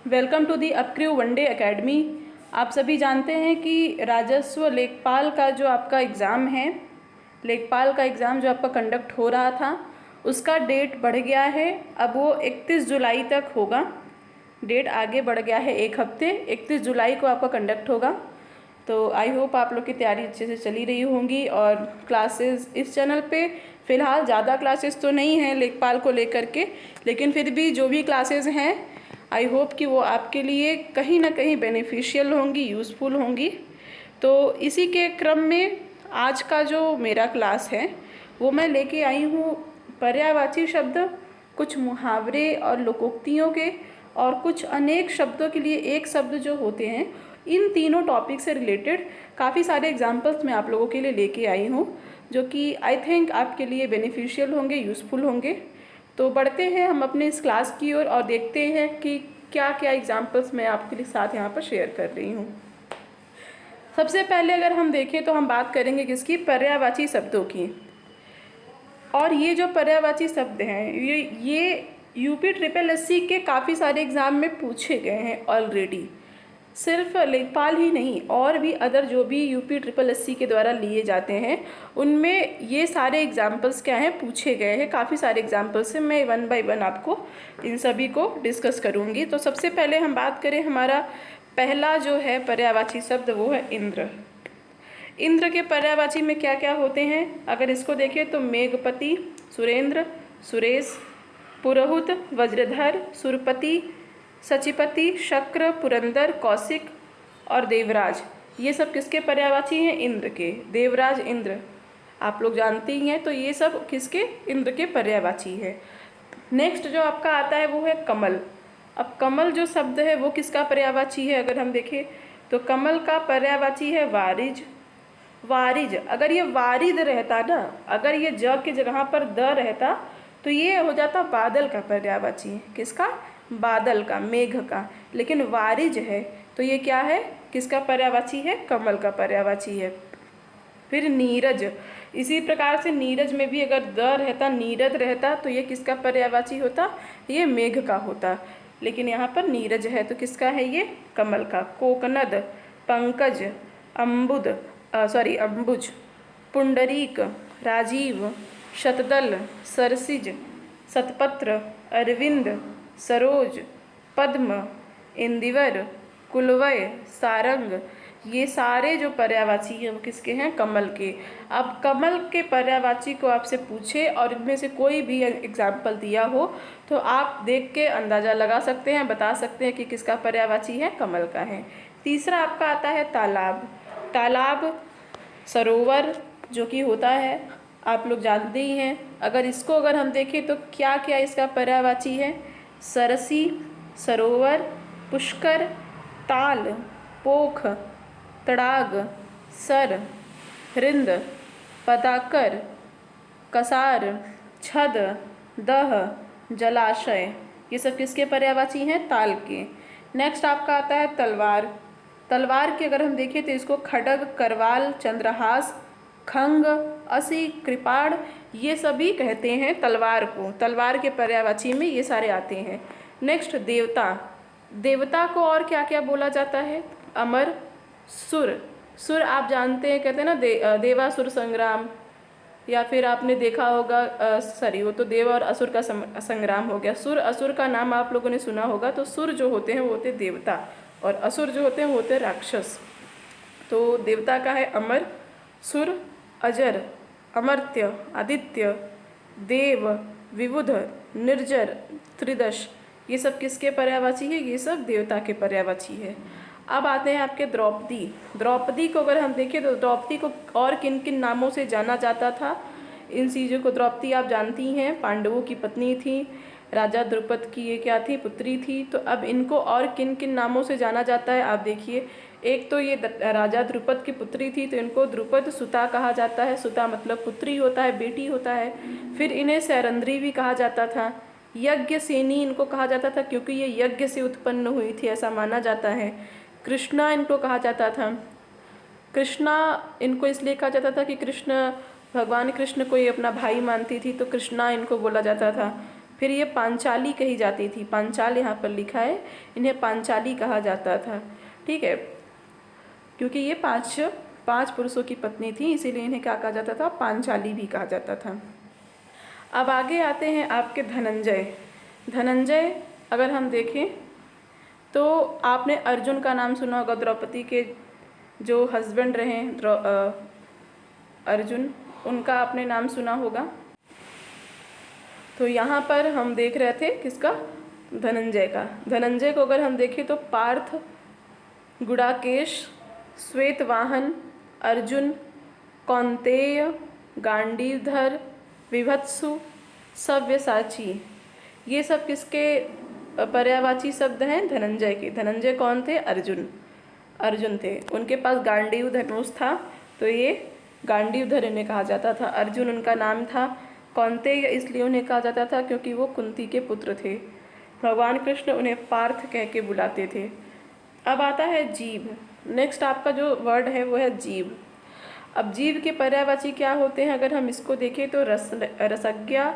Welcome to the अपक्रू one day academy. आप सभी जानते हैं कि राजस्व लेखपाल का जो आपका एग्ज़ाम है, लेखपाल का एग्ज़ाम जो आपका कंडक्ट हो रहा था, उसका डेट बढ़ गया है। अब वो 31 जुलाई तक होगा। डेट आगे बढ़ गया है एक हफ्ते। 31 जुलाई को आपका कंडक्ट होगा। तो आई होप आप लोग की तैयारी अच्छे से चली रही होंगी। और क्लासेस इस चैनल पे फ़िलहाल ज़्यादा क्लासेस तो नहीं हैं लेखपाल को लेकर के, लेकिन फिर भी जो भी क्लासेस हैं आई होप कि वो आपके लिए कहीं ना कहीं बेनिफिशियल होंगी, यूज़फुल होंगी। तो इसी के क्रम में आज का जो मेरा क्लास है वो मैं लेके आई हूँ पर्यायवाची शब्द, कुछ मुहावरे और लोकोक्तियों के, और कुछ अनेक शब्दों के लिए एक शब्द जो होते हैं। इन तीनों टॉपिक से रिलेटेड काफ़ी सारे एग्जाम्पल्स मैं आप लोगों के लिए लेके आई हूँ, जो कि आई थिंक आपके लिए बेनिफिशियल होंगे, यूज़फुल होंगे। तो बढ़ते हैं हम अपने इस क्लास की ओर और देखते हैं कि क्या क्या एग्जाम्पल्स मैं आपके साथ यहाँ पर शेयर कर रही हूँ। सबसे पहले अगर हम देखें तो हम बात करेंगे किसकी, पर्यायवाची शब्दों की। और ये जो पर्यायवाची शब्द हैं ये यूपी ट्रिपल एससी के काफ़ी सारे एग्ज़ाम में पूछे गए हैं ऑलरेडी। सिर्फ लेखपाल ही नहीं, और भी अदर जो भी यूपी ट्रिपल एससी के द्वारा लिए जाते हैं उनमें ये सारे एग्जाम्पल्स क्या हैं, पूछे गए हैं। काफ़ी सारे एग्जाम्पल्स हैं, मैं वन बाय वन आपको इन सभी को डिस्कस करूँगी। तो सबसे पहले हम बात करें, हमारा पहला जो है पर्यायवाची शब्द वो है इंद्र। इंद्र के पर्यायवाची में क्या क्या होते हैं अगर इसको देखें तो मेघपति, सुरेंद्र, सुरेश, पुरोहित, वज्रधर, सुरपति, सचिपति, शक्र, पुरंदर, कौशिक और देवराज। ये सब किसके पर्यायवाची हैं, इंद्र के। देवराज, इंद्र आप लोग जानते ही हैं। तो ये सब किसके, इंद्र के पर्यायवाची है। नेक्स्ट जो आपका आता है वो है कमल। अब कमल जो शब्द है वो किसका पर्यायवाची है अगर हम देखें तो कमल का पर्यायवाची है वारिज। वारिज, अगर ये वारिद रहता ना, अगर ये ज के जगह पर द रहता तो ये हो जाता बादल का पर्यायवाची। किसका, बादल का, मेघ का। लेकिन वारिज है तो ये क्या है, किसका पर्यायवाची है, कमल का पर्यायवाची है। फिर नीरज, इसी प्रकार से नीरज में भी अगर द रहता, नीरद रहता तो ये किसका पर्यायवाची होता, ये मेघ का होता। लेकिन यहाँ पर नीरज है तो किसका है, ये कमल का। कोकनद, पंकज, अम्बुद अंबुज, पुंडरीक, राजीव, शतदल, सरसिज, सतपत्र, अरविंद, सरोज, पद्म, इंदिवर, कुलवय, सारंग, ये सारे जो पर्यायवाची हैं वो किसके हैं, कमल के। अब कमल के पर्यायवाची को आपसे पूछे और इनमें से कोई भी एग्जाम्पल दिया हो तो आप देख के अंदाज़ा लगा सकते हैं, बता सकते हैं कि किसका पर्यायवाची है, कमल का है। तीसरा आपका आता है तालाब। तालाब, सरोवर जो कि होता है, आप लोग जानते ही हैं। अगर हम देखें तो क्या क्या इसका पर्यायवाची है, सरसी, सरोवर, पुष्कर, ताल, पोख, तड़ाग, सर, हृंद, पदाकर, कसार, छद, दह, जलाशय, ये सब किसके पर्यायवाची हैं, ताल के। नेक्स्ट आपका आता है तलवार। तलवार की अगर हम देखें तो इसको खड्ग, करवाल, चंद्रहास, खंग, असी, कृपाण, ये सभी कहते हैं तलवार को। तलवार के पर्यायवाची में ये सारे आते हैं। नेक्स्ट देवता। देवता को और क्या क्या बोला जाता है, अमर, सुर। सुर आप जानते हैं, कहते हैं ना देवासुर संग्राम, या फिर आपने देखा होगा वो तो देव और असुर का संग्राम हो गया। सुर असुर का नाम आप लोगों ने सुना होगा। तो सुर जो होते हैं वो होते हैं देवता, और असुर जो होते हैं वो होते हैं राक्षस। तो देवता का है अमर, सुर, अजर, अमर्त्य, आदित्य, देव, विबुध, निर्जर, त्रिदश, ये सब किसके पर्यायवाची है, ये सब देवता के पर्यायवाची है। अब आते हैं आपके द्रौपदी। द्रौपदी को अगर हम देखें तो द्रौपदी को और किन किन नामों से जाना जाता था, इन चीज़ों को। द्रौपदी आप जानती हैं, पांडवों की पत्नी थी, राजा द्रुपद की ये क्या थी, पुत्री थी। तो अब इनको और किन किन नामों से जाना जाता है आप देखिए। एक तो ये राजा द्रुपद की पुत्री थी तो इनको द्रुपद सुता कहा जाता है। सुता मतलब पुत्री होता है, बेटी होता है। फिर इन्हें सैरंध्री भी कहा जाता था। यज्ञ सेनी इनको कहा जाता था क्योंकि ये यज्ञ से उत्पन्न हुई थी, ऐसा माना जाता है। कृष्णा इनको कहा जाता था। कृष्णा इनको इसलिए कहा जाता था कि कृष्ण, भगवान कृष्ण को ये अपना भाई मानती थी तो कृष्णा इनको बोला जाता था। फिर ये पांचाली कही जाती थी, पांचाल यहाँ पर लिखा है, इन्हें पांचाली कहा जाता था। ठीक है, क्योंकि ये पांच पुरुषों की पत्नी थी, इसीलिए इन्हें क्या कहा जाता था, पांचाली भी कहा जाता था। अब आगे आते हैं आपके धनंजय। धनंजय अगर हम देखें तो आपने अर्जुन का नाम सुना होगा, द्रौपदी के जो हस्बैंड रहे अर्जुन, उनका आपने नाम सुना होगा। तो यहाँ पर हम देख रहे थे किसका, धनंजय का। धनंजय को अगर हम देखें तो पार्थ, गुडाकेश, श्वेतवाहन, अर्जुन, कौंतेय, गांडीवधर, विभत्सु, सव्यसाची, ये सब किसके पर्यायवाची शब्द हैं, धनंजय के। धनंजय कौन थे, अर्जुन थे। उनके पास गांडीव धनुष था, तो ये गांडीवधर इन्हें कहा जाता था। अर्जुन उनका नाम था। कौंतेय इसलिए उन्हें कहा जाता था क्योंकि वो कुंती के पुत्र थे। भगवान कृष्ण उन्हें पार्थ कह के बुलाते थे। अब आता है जीव। नेक्स्ट आपका जो वर्ड है वो है जीव। अब जीव के पर्यायवाची क्या होते हैं, अगर हम इसको देखें तो रसज्ञा,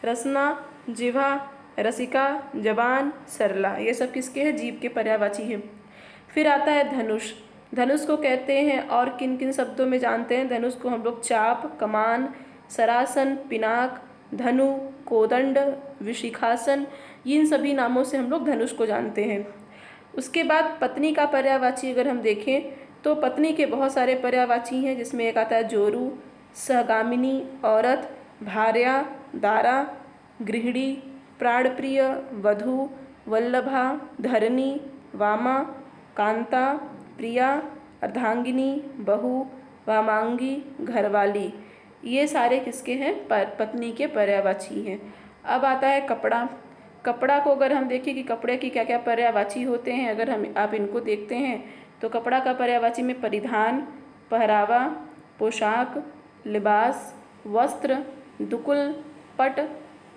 रसना, जिह्वा, रसिका, जबान, सरला, ये सब किसके हैं, जीव के पर्यायवाची हैं। फिर आता है धनुष। धनुष को कहते हैं और किन किन शब्दों में जानते हैं, धनुष को हम लोग चाप, कमान, सरासन, पिनाक, धनु, कोदंड, विशिखासन, इन सभी नामों से हम लोग धनुष को जानते हैं। उसके बाद पत्नी का पर्यायवाची अगर हम देखें तो पत्नी के बहुत सारे पर्यायवाची हैं, जिसमें एक आता है जोरू, सहगामिनी, औरत, भार्या, दारा, गृहिणी, प्राणप्रिय, वधू, वल्लभा, धरणी, वामा, कांता, प्रिया, अर्धांगिनी, बहू, वामांगी, घरवाली, ये सारे किसके हैं, पत्नी के पर्यायवाची हैं। अब आता है कपड़ा। कपड़ा को अगर हम देखें कि कपड़े की क्या क्या पर्यायवाची होते हैं, अगर आप इनको देखते हैं तो कपड़ा का पर्यायवाची में परिधान, पहरावा, पोशाक, लिबास, वस्त्र, दुकुल, पट,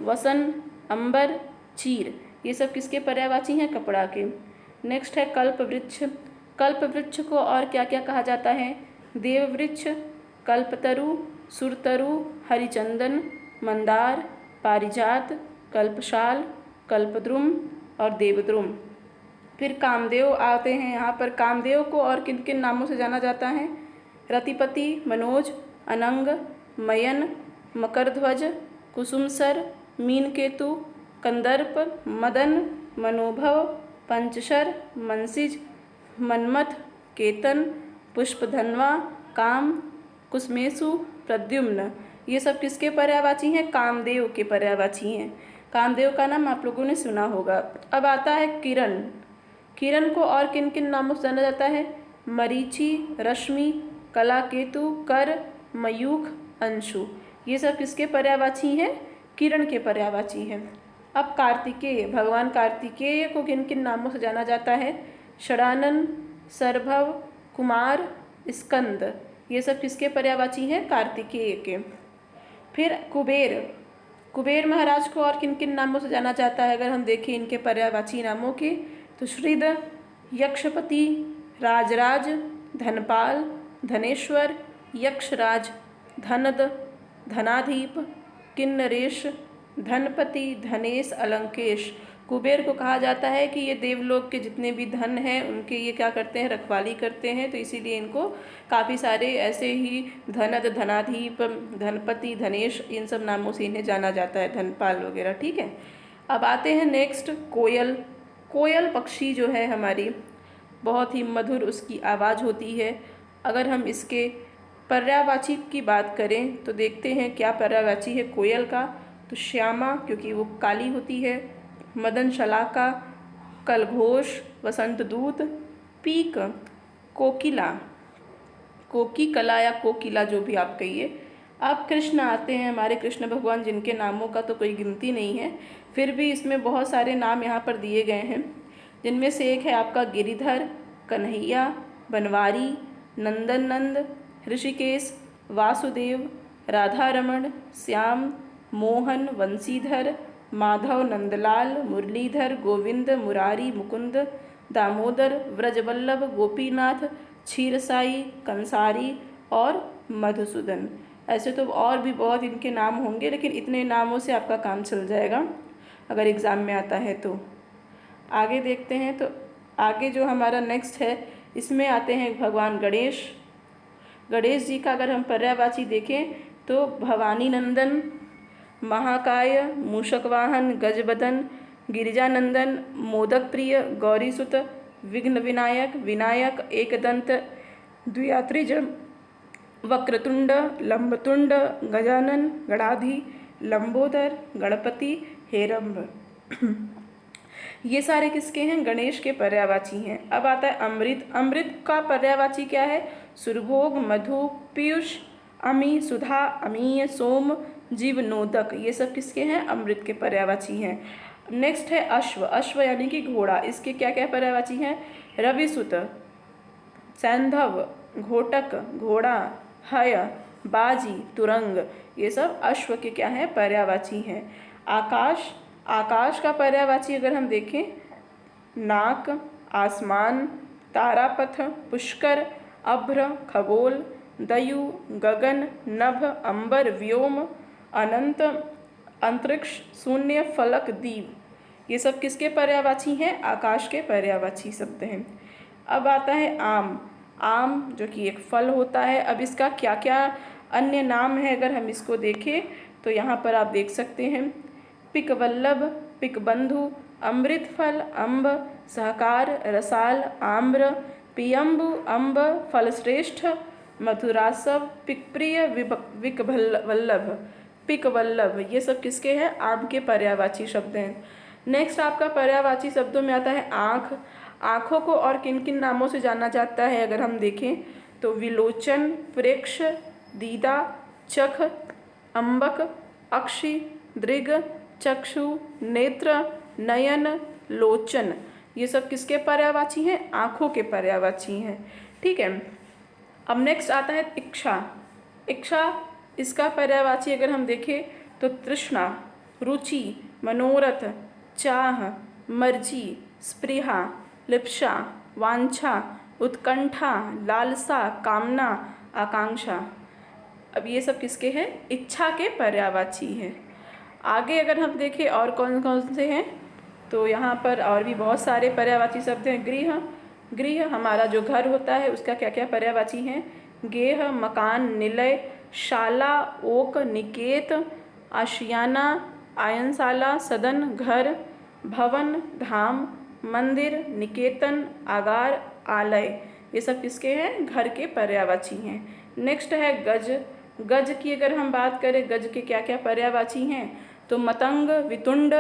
वसन, अंबर, चीर, ये सब किसके पर्यायवाची हैं, कपड़ा के। नेक्स्ट है कल्पवृक्ष। कल्पवृक्ष को और क्या क्या कहा जाता है, देववृक्ष, कल्पतरु, सुरतरु, हरिचंदन, मंदार, पारिजात, कल्पशाल, कल्पद्रुम और देवद्रुम। फिर कामदेव आते हैं। यहाँ पर कामदेव को और किन किन नामों से जाना जाता है, रतिपति, मनोज, अनंग, मयन, मकरध्वज, कुसुमसर, मीनकेतु, कंदर्प, मदन, मनोभव, पंचशर, मनसिज, मन्मथ, केतन, पुष्पधन्वा, काम, कुसमेसु, प्रद्युम्न, ये सब किसके पर्यायवाची हैं, कामदेव के पर्यायवाची हैं। कामदेव का नाम आप लोगों ने सुना होगा। अब आता है किरण। किरण को और किन किन नामों से जाना जाता है, मरीचि, रश्मि, कलाकेतु, कर, मयूख, अंशु, ये सब किसके पर्यायवाची हैं, किरण के पर्यायवाची हैं। अब कार्तिकेय। भगवान कार्तिकेय को किन किन नामों से जाना जाता है, षडानन, सरभव, कुमार, स्कंद, ये सब किसके पर्यायवाची हैं, कार्तिकेय के। फिर कुबेर। कुबेर महाराज को और किन किन नामों से जाना जाता है, अगर हम देखें इनके पर्यायवाची नामों के तो श्रीद, यक्षपति, राजराज, धनपाल, धनेश्वर, यक्षराज, धनद, धनाधीप, किन्नरेश, धनपति, धनेश, अलंकेश। कुबेर को कहा जाता है कि ये देवलोक के जितने भी धन हैं उनके ये क्या करते हैं, रखवाली करते हैं, तो इसीलिए इनको काफ़ी सारे ऐसे ही धनद, धनाधीप, धनपति, धनेश, इन सब नामों से इन्हें जाना जाता है, धनपाल वगैरह। ठीक है। अब आते हैं नेक्स्ट कोयल। कोयल पक्षी जो है हमारी, बहुत ही मधुर उसकी आवाज़ होती है। अगर हम इसके पर्यायवाची की बात करें तो देखते हैं क्या पर्यायवाची है कोयल का, तो श्यामा, क्योंकि वो काली होती है, मदन शलाका, कलघोष, वसंत दूत, पीक, कोकिला, कोकी कला या कोकिला, जो भी आप कहिए। अब कृष्ण आते हैं, हमारे कृष्ण भगवान, जिनके नामों का तो कोई गिनती नहीं है, फिर भी इसमें बहुत सारे नाम यहाँ पर दिए गए हैं, जिनमें से एक है आपका गिरिधर, कन्हैया, बनवारी, नंदनंद, ऋषिकेश, वासुदेव, राधा रमण, श्याम, मोहन, वंशीधर, माधव, नंदलाल, मुरलीधर, गोविंद, मुरारी, मुकुंद, दामोदर, व्रजवल्लभ, गोपीनाथ, क्षीरसाई, कंसारी और मधुसूदन। ऐसे तो और भी बहुत इनके नाम होंगे, लेकिन इतने नामों से आपका काम चल जाएगा। अगर एग्ज़ाम में आता है तो। आगे देखते हैं तो आगे जो हमारा नेक्स्ट है इसमें आते हैं भगवान गणेश। गणेश जी का अगर हम पर्यायवाची देखें तो भवानी नंदन, महाकाय, मूषक वाहन, गजबदन, गिरिजानंदन, मोदक प्रिय, गौरीसुत, विघ्न विनायक, विनायक, एकदंत, द्वियात्रिज, वक्रतुंड, लंबतुंड, गजानन, गणाधि, लंबोदर, गणपति, हेरंब। ये सारे किसके हैं? गणेश के पर्यायवाची हैं। अब आता है अमृत। अमृत का पर्यायवाची क्या है? सुरभोग, मधु, पीयूष, अमी, सुधा, अमीय, सोम, जीवनोदक। ये सब किसके हैं? अमृत के पर्यायवाची हैं। नेक्स्ट है अश्व। अश्व यानी कि घोड़ा। इसके क्या क्या पर्यायवाची हैं? रविसुत, सैंधव, घोटक, घोड़ा, हय, बाजी, तुरंग। ये सब अश्व के क्या हैं? पर्यायवाची हैं। आकाश। आकाश का पर्यायवाची अगर हम देखें नाक, आसमान, तारापथ, पुष्कर, अभ्र, खगोल, दयु, गगन, नभ, अंबर, व्योम, अनंत, अंतरिक्ष, शून्य, फलक, दीव। ये सब किसके पर्यायवाची हैं? आकाश के पर्यायवाची शब्द हैं। अब आता है आम। आम जो कि एक फल होता है। अब इसका क्या क्या अन्य नाम है अगर हम इसको देखें तो यहाँ पर आप देख सकते हैं पिकवल्लभ, पिकबंधु, अमृत फल, अम्ब, सहकार, रसाल, आम्र, पियम्बु, अम्ब, फलश्रेष्ठ, मधुरासव, पिकप्रिय, विकवल्लभ, पिकवल्लभ। ये सब किसके हैं? आम के पर्यायवाची शब्द हैं। नेक्स्ट आपका पर्यायवाची शब्दों में आता है आँख। आँखों को और किन किन नामों से जाना जाता है अगर हम देखें तो विलोचन, प्रेक्ष, दीदा, चख, अम्बक, अक्षि, दृग, चक्षु, नेत्र, नयन, लोचन। ये सब किसके पर्यायवाची हैं? आँखों के पर्यायवाची हैं। ठीक है। अब नेक्स्ट आता है इच्छा। इच्छा इसका पर्यायवाची अगर हम देखें तो तृष्णा, रुचि, मनोरथ, चाह, मर्जी, स्पृहा, लिप्सा, वांछा, उत्कंठा, लालसा, कामना, आकांक्षा। अब ये सब किसके हैं? इच्छा के पर्यायवाची हैं। आगे अगर हम देखें और कौन कौन से हैं तो यहाँ पर और भी बहुत सारे पर्यायवाची शब्द हैं। गृह। गृह हमारा जो घर होता है उसका क्या क्या पर्यायवाची हैं? गेह, मकान, निलय, शाला, ओक, निकेत, आशियाना, आयनशाला, सदन, घर, भवन, धाम, मंदिर, निकेतन, आगार, आलय। ये सब किसके हैं? घर के पर्यायवाची हैं। नेक्स्ट है गज। गज की अगर हम बात करें गज के क्या क्या पर्यायवाची हैं तो मतंग, वितुंड,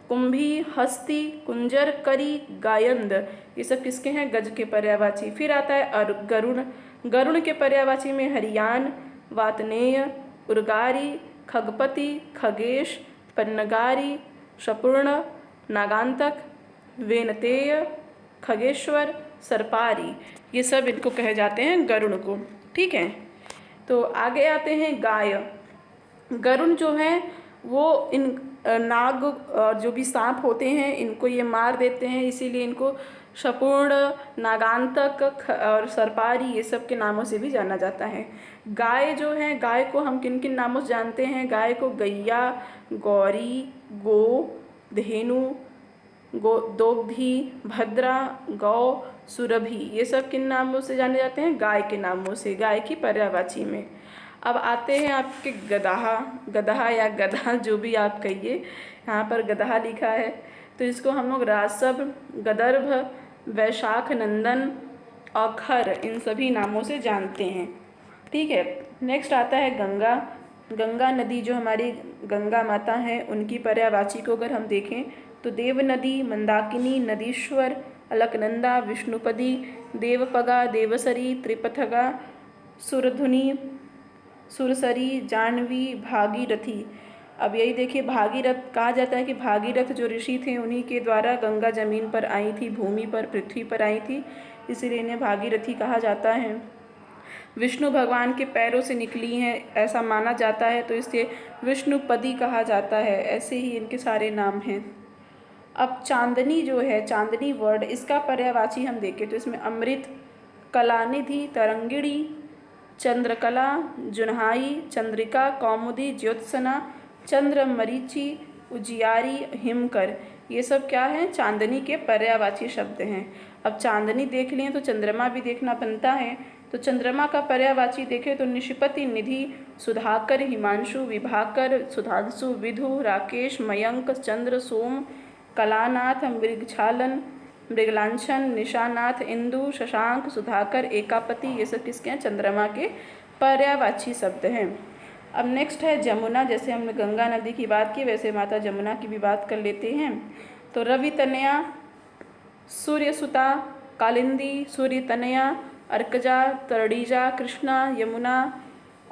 कुंभी, हस्ती, कुंजर, करी, गायंद। ये सब किसके हैं? गज के पर्यायवाची। फिर आता है गरुण। गरुण के पर्यायवाची में हरियान, वातनेय, उर्गारी, खगपति, खगेश, पन्नगारी, शपूर्ण, नागांतक, वेनतेय, खगेश्वर, सर्पारी। ये सब इनको कहे जाते हैं गरुण को। ठीक है। तो आगे आते हैं गाय। गरुण जो है वो इन नाग और जो भी सांप होते हैं इनको ये मार देते हैं, इसीलिए इनको शपूर्ण, नागांतक और सर्पारी ये सब के नामों से भी जाना जाता है। गाय जो है, गाय को हम किन किन नामों से जानते हैं? गाय को गैया, गौरी, गो, धेनु, दोग्धी, भद्रा, गौ, सुरभि। ये सब किन नामों से जाने जाते हैं? गाय के नामों से, गाय की पर्यायवाची में। अब आते हैं आपके गदहा। गदहा या गधा जो भी आप कहिए, यहाँ पर गदहा लिखा है तो इसको हम लोग रासव, गदर्भ, वैशाख नंदन और खर इन सभी नामों से जानते हैं। ठीक है। नेक्स्ट आता है गंगा। गंगा नदी जो हमारी गंगा माता हैं उनकी पर्यायवाची को अगर हम देखें तो देव नदी, मंदाकिनी, नदीश्वर, अलकनंदा, विष्णुपदी, देवपगा, देवसरी, त्रिपथगा, सुरधुनी, सुरसरी, जाह्नवी, भागीरथी। अब यही देखिए भागीरथ कहा जाता है कि भागीरथ जो ऋषि थे उन्हीं के द्वारा गंगा जमीन पर आई थी, भूमि पर, पृथ्वी पर आई थी, इसीलिए इन्हें भागीरथी कहा जाता है। विष्णु भगवान के पैरों से निकली हैं ऐसा माना जाता है तो इसे विष्णुपदी कहा जाता है। ऐसे ही इनके सारे नाम हैं। अब चांदनी जो है, चांदनी वर्ड, इसका पर्यायवाची हम देखें तो इसमें अमृत, कलानिधि, तरंगिणी, चंद्रकला, जुन्हाई, चंद्रिका, कौमुदी, ज्योत्सना, चंद्र मरीचि, उजियारी, हिमकर, ये सब क्या है? चांदनी के पर्यायवाची शब्द हैं। अब चांदनी देख लें तो चंद्रमा भी देखना बनता है। तो चंद्रमा का पर्यायवाची देखें तो निशिपति, निधि, सुधाकर, हिमांशु, विभाकर, सुधांशु, विधु, राकेश, मयंक, चंद्र, सोम, कलानाथ, मृगछालन, मृगलांछन, निशानाथ, इंदु, शशांक, सुधाकर, एकापति, ये सब किसके हैं? चंद्रमा के पर्यायवाची शब्द हैं। अब नेक्स्ट है जमुना। जैसे हमने गंगा नदी की बात की वैसे माता जमुना की भी बात कर लेते हैं। तो रवि तनया, सूर्यसुता, कालिंदी, सूर्य तनया, अर्कजा, तरणीजा, कृष्णा, यमुना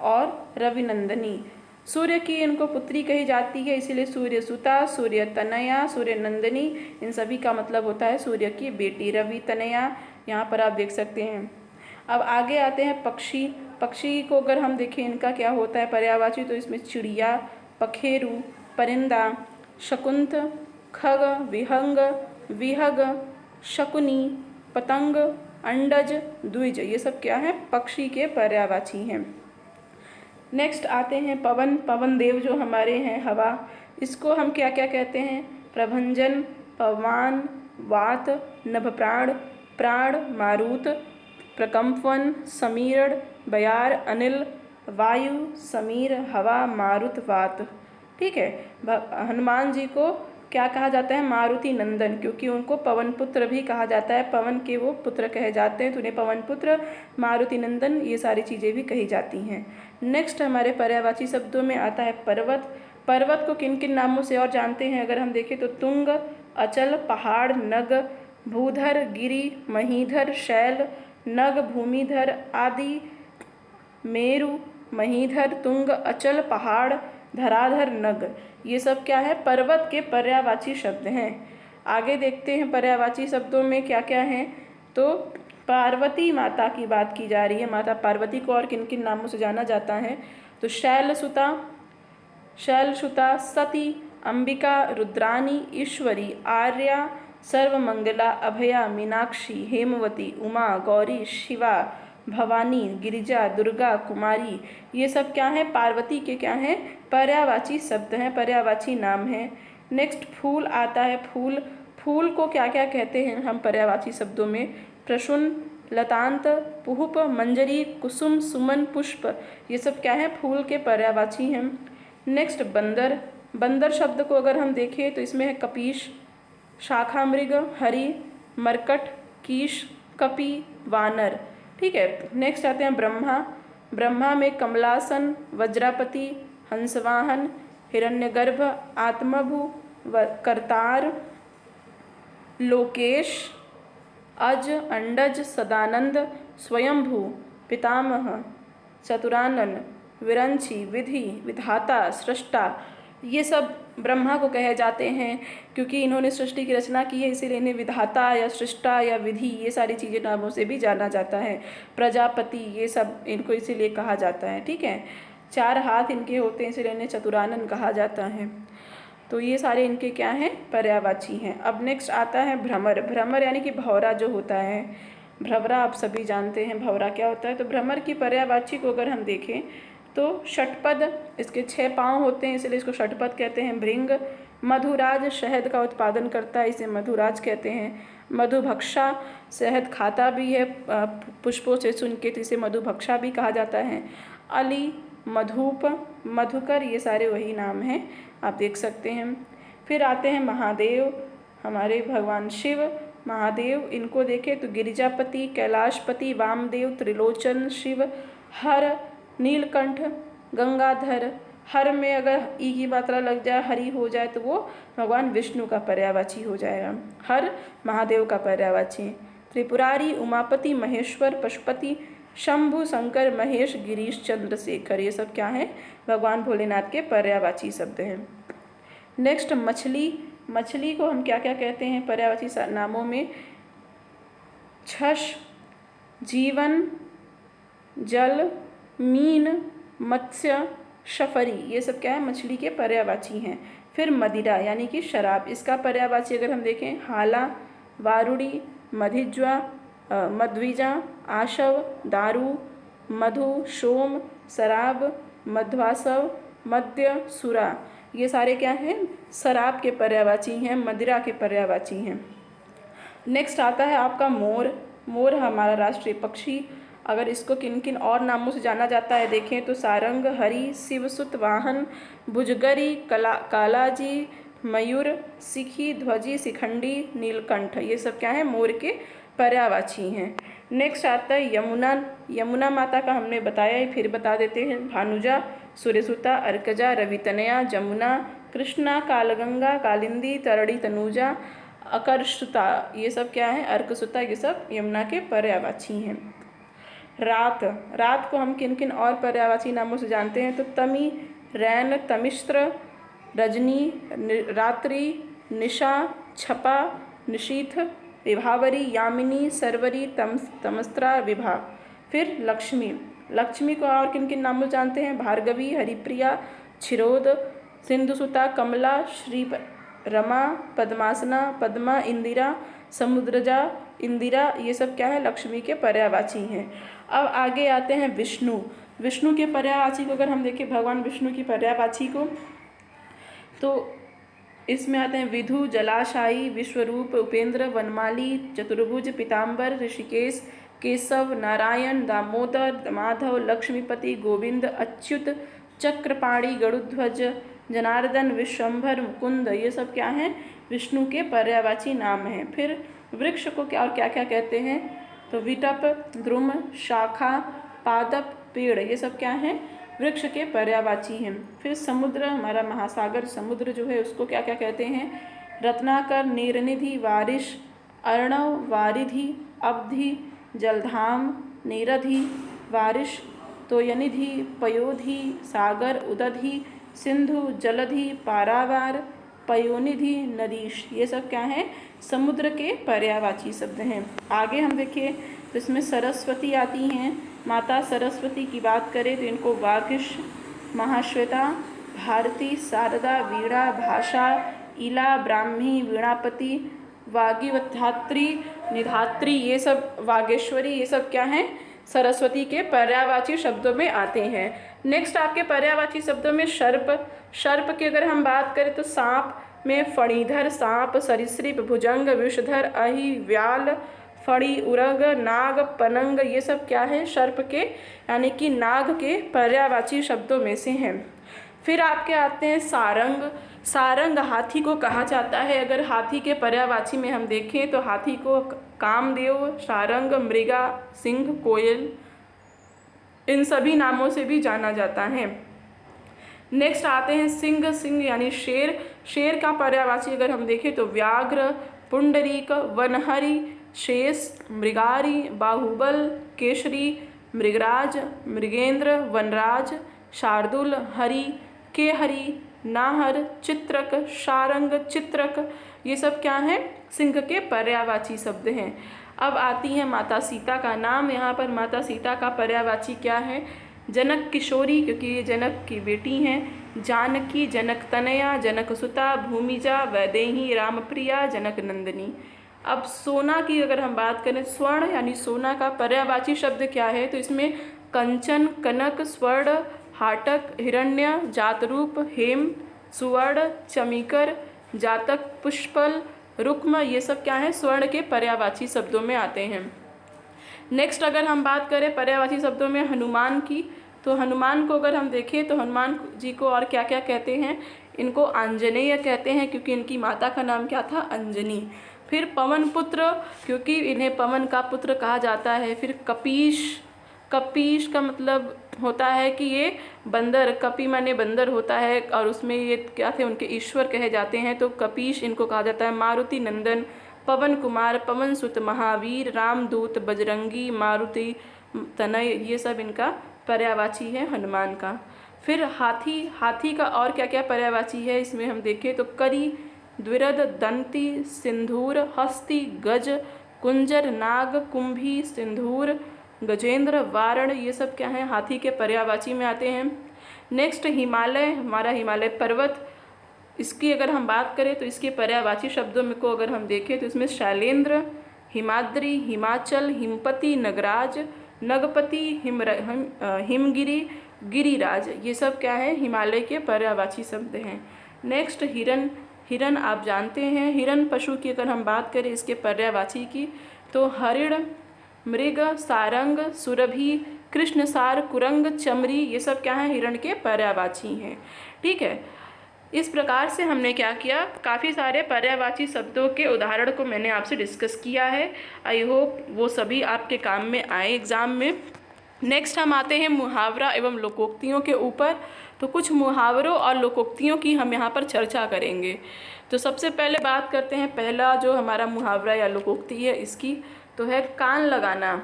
और रविनंदनी। सूर्य की इनको पुत्री कही जाती है, इसीलिए सूर्यसुता, सूर्य तनया, सूर्य नंदिनी, इन सभी का मतलब होता है सूर्य की बेटी। रवि तनया यहाँ पर आप देख सकते हैं। अब आगे आते हैं पक्षी। पक्षी को अगर हम देखें इनका क्या होता है पर्यायवाची, तो इसमें चिड़िया, पखेरु, परिंदा, शकुंत, खग, विहंग, विहग, शकुनी, पतंग, अंडज, द्विज, ये सब क्या है? पक्षी के पर्यायवाची हैं। नेक्स्ट आते हैं पवन। पवन देव जो हमारे हैं हवा, इसको हम क्या क्या कहते हैं? प्रभंजन, पवमान, वात, नभप्राण, प्राण, मारुत, प्रकंपन, समीरण, बयार, अनिल, वायु, समीर, हवा, मारुत, वात। ठीक है। हनुमान जी को क्या कहा जाता है? मारुति नंदन, क्योंकि उनको पवन पुत्र भी कहा जाता है। पवन के वो पुत्र कहे जाते हैं, तो उन्हें पवन पुत्र, मारुति नंदन, ये सारी चीज़ें भी कही जाती हैं। नेक्स्ट हमारे पर्यायवाची शब्दों में आता है पर्वत। पर्वत को किन किन नामों से और जानते हैं अगर हम देखें तो तुंग, अचल, पहाड़, नग, भूधर, गिरि, महीधर, शैल, नग, भूमिधर आदि, मेरु, महीधर, तुंग, अचल, पहाड़, धराधर, नग, ये सब क्या है? पर्वत के पर्यायवाची शब्द हैं। आगे देखते हैं पर्यायवाची शब्दों में क्या क्या हैं। तो पार्वती माता की बात की जा रही है। माता पार्वती को और किन किन नामों से जाना जाता है? तो शैलसुता, शैलसुता, सती, अंबिका, रुद्रानी, ईश्वरी, आर्या, सर्वमंगला, अभया, मीनाक्षी, हेमवती, उमा, गौरी, शिवा, भवानी, गिरिजा, दुर्गा, कुमारी, ये सब क्या है? पार्वती के क्या हैं? पर्यायवाची शब्द हैं, पर्यायवाची नाम हैं। नेक्स्ट फूल आता है। फूल, फूल को क्या क्या कहते हैं हम पर्यायवाची शब्दों में? प्रसून, लतांत, पुष्प, मंजरी, कुसुम, सुमन, पुष्प, ये सब क्या है? फूल के पर्यायवाची हैं। नेक्स्ट बंदर। बंदर शब्द को अगर हम देखें तो इसमें है कपीश, शाखामृग, हरि, मरकट, कीश, कपि, वानर। ठीक है। नेक्स्ट आते हैं ब्रह्मा। ब्रह्मा में कमलासन, वज्रापति, हंसवाहन, हिरण्यगर्भ, आत्मभु, करतार, लोकेश, अज, अंडज, सदानंद, स्वयंभू, पितामह, चतुरानन, विरंची, विधि, विधाता, सृष्टा, ये सब ब्रह्मा को कहे जाते हैं क्योंकि इन्होंने सृष्टि की रचना की है, इसीलिए इन्हें विधाता या सृष्टा या विधि ये सारी चीज़ें नामों से भी जाना जाता है। प्रजापति, ये सब इनको इसीलिए कहा जाता है। ठीक है। 4 हाथ इनके होते हैं, इसीलिए इन्हें चतुरानन कहा जाता है। तो ये सारे इनके क्या हैं? पर्यायवाची हैं। अब नेक्स्ट आता है भ्रमर। भ्रमर यानी कि भौरा जो होता है, भ्रमरा आप सभी जानते हैं भौरा क्या होता है। तो भ्रमर की पर्यायवाची को अगर हम देखें तो षटपद, इसके 6 पाँव होते हैं इसलिए इसको षटपद कहते हैं। भृंग, मधुराज, शहद का उत्पादन करता है इसे मधुराज कहते हैं। मधुभक्षा, शहद खाता भी है पुष्पों से चुन के, तो इसे मधुभक्षा भी कहा जाता है। अली, मधुप, मधुकर, ये सारे वही नाम हैं, आप देख सकते हैं। फिर आते हैं महादेव, हमारे भगवान शिव। महादेव, इनको देखें तो गिरिजापति, कैलाशपति, वामदेव, त्रिलोचन, शिव, हर, नीलकंठ, गंगाधर। हर में अगर ई की मात्रा लग जाए, हरि हो जाए, तो वो भगवान विष्णु का पर्यायवाची हो जाएगा। हर महादेव का पर्यायवाची। त्रिपुरारी, उमापति, महेश्वर, पशुपति, शंभु, शंकर, महेश, गिरीश, चंद्रशेखर, ये सब क्या है? भगवान भोलेनाथ के पर्यायवाची शब्द हैं। नेक्स्ट मछली। मछली को हम क्या क्या कहते हैं पर्यायवाची नामों में? छश, जीवन, जल, मीन, मत्स्य, शफरी, ये सब क्या है? मछली के पर्यायवाची हैं। फिर मदिरा यानी कि शराब, इसका पर्यायवाची अगर हम देखें हाला, वारुड़ी, मधिज्वा, मध्विजा, आशव, दारू, मधु, सोम, शराब, मध्वासव, मद्य, सुरा, ये सारे क्या हैं, शराब के पर्यायवाची हैं, मदिरा के पर्यायवाची हैं। नेक्स्ट आता है आपका मोर। मोर हमारा राष्ट्रीय पक्षी। अगर इसको किन किन और नामों से जाना जाता है देखें तो सारंग, हरि, शिवसुत, वाहन, भुजगरी, कालाजी, मयूर, सिखी, ध्वजी, शिखंडी, नीलकंठ, ये सब क्या है, मोर के पर्यायवाची हैं। नेक्स्ट आता है यमुना। यमुना माता का हमने बताया ही, फिर बता देते हैं। भानुजा, सूर्यसुता, अर्कजा, रवितनया, जमुना, कृष्णा, कालगंगा, कालिंदी, तरड़ी, तनुजा, अकर्षुता, ये सब क्या है, अर्कसुता, ये सब यमुना के पर्यायवाची हैं। रात। रात को हम किन किन और पर्यायवाची नामों से जानते हैं तो तमी, रैन, तमिश्र, रजनी, रात्रि, निशा, छपा, निशीथ, विभावरी, यामिनी, सरवरी, तमस्त्रा, विभा। फिर लक्ष्मी। लक्ष्मी को और किन किन नामों से जानते हैं, भार्गवी, हरिप्रिया, क्षीरोद, सिंधुसुता, कमला, श्री रमा, पद्मासना, पद्मा, इंदिरा, समुद्रजा, इंदिरा, ये सब क्या है, लक्ष्मी के पर्यायवाची हैं। अब आगे आते हैं विष्णु। विष्णु के पर्यायवाची को अगर हम देखें, भगवान विष्णु की पर्यायवाची को, तो इसमें आते हैं विधु, जलाशायी, विश्वरूप, उपेंद्र, वनमाली, चतुर्भुज, पीताम्बर, ऋषिकेश, केशव, नारायण, दामोदर, माधव, लक्ष्मीपति, गोविंद, अच्युत, चक्रपाणी, गरुध्वज, जनार्दन, विश्वंभर, मुकुंद, ये सब क्या हैं, विष्णु के पर्यायवाची नाम हैं। फिर वृक्ष को क्या और क्या क्या कहते हैं तो विटप, द्रुम, शाखा, पादप, पेड़, ये सब क्या हैं, वृक्ष के पर्यायवाची हैं। फिर समुद्र, हमारा महासागर समुद्र जो है उसको क्या क्या कहते हैं, रत्नाकर, नीरनिधि, वारिश, अर्णव, वारिधि, अवधि, जलधाम, नीरधि, वारिश, तोयनिधि, पयोधि, सागर, उदधि, सिंधु, जलधि, पारावार, पयोनिधि, नदीश, ये सब क्या हैं, समुद्र के पर्यायवाची शब्द हैं। आगे हम देखें तो इसमें सरस्वती आती हैं। माता सरस्वती की बात करें तो इनको वागिश, महाश्वेता, भारती, शारदा, वीणा, भाषा, इला, ब्राह्मी, वीणापति, वागीवधात्री, निधात्री, ये सब, वागेश्वरी, ये सब क्या हैं, सरस्वती के पर्यायवाची शब्दों में आते हैं। नेक्स्ट आपके पर्यायवाची शब्दों में सर्प। सर्प की अगर हम बात करें तो सांप में फणीधर, सांप, सरीसृप, भुजंग, विषधर, अहि, व्याल, फणी, उरग, नाग, पनंग, ये सब क्या है, सर्प के यानी कि नाग के पर्यायवाची शब्दों में से हैं। फिर आपके आते हैं सारंग। सारंग हाथी को कहा जाता है। अगर हाथी के पर्यायवाची में हम देखें तो हाथी को कामदेव, सारंग, मृगा, सिंह, कोयल, इन सभी नामों से भी जाना जाता है। नेक्स्ट आते हैं सिंह। सिंह यानी शेर। शेर का पर्यायवाची अगर हम देखें तो व्याघ्र, पुंडरीक, वनहरी, शेष, मृगारी, बाहुबल, केशरी, मृगराज, मृगेंद्र, वनराज, शार्दुल, हरि, केहरी, नाहर, चित्रक, शारंग, चित्रक, ये सब क्या हैं, सिंह के पर्यायवाची शब्द हैं। अब आती है माता सीता का नाम। यहाँ पर माता सीता का पर्यायवाची क्या है, जनक किशोरी, क्योंकि ये जनक की बेटी हैं, जानकी, जनक तनया, जनक सुता, भूमिजा, वैदेही, रामप्रिया, जनक नंदिनी। अब सोना की अगर हम बात करें, स्वर्ण यानी सोना का पर्यायवाची शब्द क्या है तो इसमें कंचन, कनक, स्वर्ण, हाटक, हिरण्य, जातरूप, हेम, सुवर्ण, चमीकर, जातक, पुष्पल, रुक्म, ये सब क्या है, स्वर्ण के पर्यायवाची शब्दों में आते हैं। नेक्स्ट अगर हम बात करें पर्यायवाची शब्दों में हनुमान की, तो हनुमान को अगर हम देखें तो हनुमान जी को और क्या क्या कहते हैं, इनको आंजनेय कहते हैं क्योंकि इनकी माता का नाम क्या था, अंजनी। फिर पवन पुत्र, क्योंकि इन्हें पवन का पुत्र कहा जाता है। फिर कपीश, कपीश का मतलब होता है कि ये बंदर, कपी माने बंदर होता है और उसमें ये क्या थे, उनके ईश्वर कहे जाते हैं, तो कपीश इनको कहा जाता है। मारुति नंदन, पवन कुमार, पवन सुत, महावीर, रामदूत, बजरंगी, मारुति तनय, ये सब इनका पर्यायवाची है हनुमान का। फिर हाथी, हाथी का और क्या क्या पर्यायवाची है इसमें हम देखें तो करी, द्विरद, दंती, सिंधूर, हस्ती, गज, कुंजर, नाग, कुंभी, सिंधूर, गजेंद्र, वारण, ये सब क्या है, हाथी के पर्यायवाची में आते हैं। नेक्स्ट हिमालय, हमारा हिमालय पर्वत, इसकी अगर हम बात करें तो इसके पर्यायवाची शब्दों में को अगर हम देखें तो इसमें शैलेंद्र, हिमाद्री, हिमाचल, हिमपति, नगराज, नगपति, हिमगिरी, गिरिराज, ये सब क्या है, हिमालय के पर्यायवाची शब्द हैं। नेक्स्ट हिरन। हिरन आप जानते हैं, हिरन पशु की अगर हम बात करें इसके पर्यायवाची की, तो हरिण, मृग, सारंग, सुरभि, कृष्णसार, कुरंग, चमरी, ये सब क्या हैं, हिरण के पर्यायवाची हैं। ठीक है, इस प्रकार से हमने क्या किया, काफ़ी सारे पर्यायवाची शब्दों के उदाहरण को मैंने आपसे डिस्कस किया है। आई होप वो सभी आपके काम में आए एग्ज़ाम में। नेक्स्ट हम आते हैं मुहावरा एवं लोकोक्तियों के ऊपर। तो कुछ मुहावरों और लोकोक्तियों की हम यहाँ पर चर्चा करेंगे। तो सबसे पहले बात करते हैं, पहला जो हमारा मुहावरा या लोकोक्ति है इसकी, तो है कान लगाना।